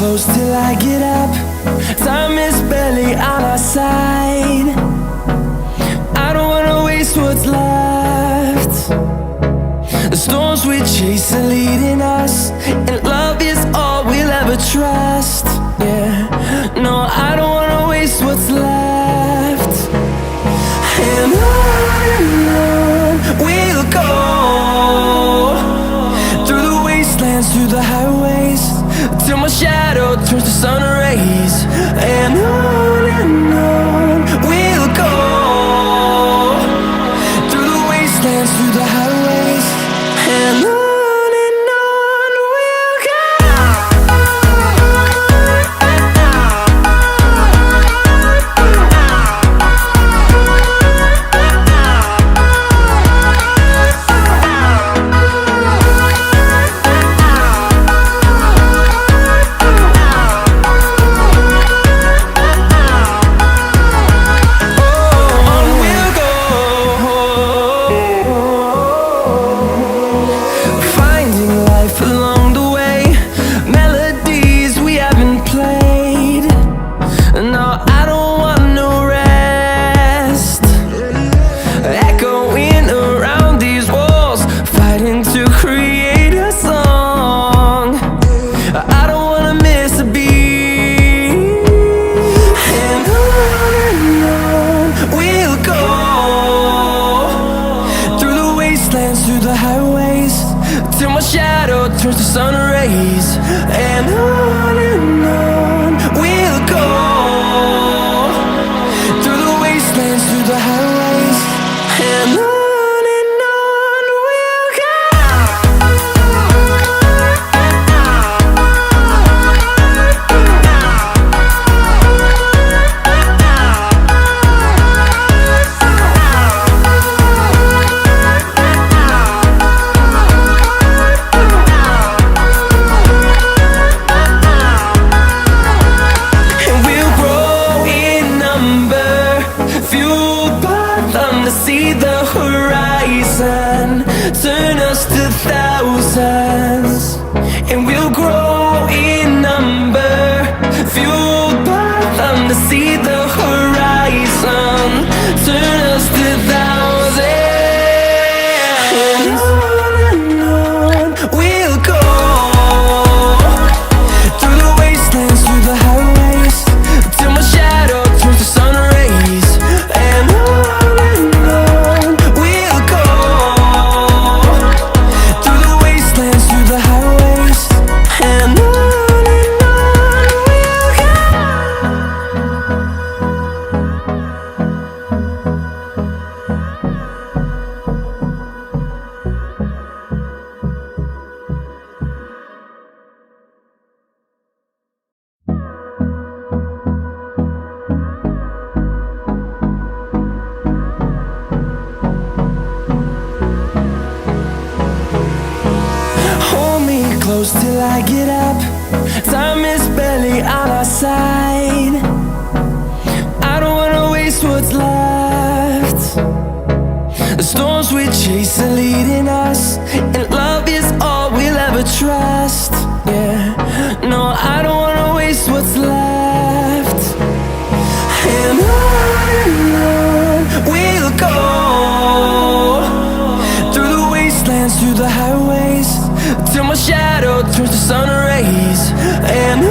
close till I get up. Time is barely on our side. I don't wanna waste what's left. The storms we chase are leading us, and love is all we'll ever trust. Yeah, no, I don't wanna waste what's left. And on we'll go, through the wastelands, through the highways, till my shadow turns to sun rays. And on we'll go, through the wastelands, through the highways, and on. Through the highways, till my shadow turns to sun rays. And on we'll go, through the wastelands, through the highways, and on. See the horizon turn us to thousands, and we'll grow in number, fueled by them. To see the horizon turn us to thousands, and on we'll go, through the wastelands, through the highways, till my shadow turns to sun rays. And close till I get up. Time is barely on our side. I don't wanna waste what's left. The storms we chase are leading us, and love is all we'll ever trust. Yeah, no, I don't wanna waste what's left. And on we'll go, through the wastelands, through the highways, till my shadow turns to sun rays. And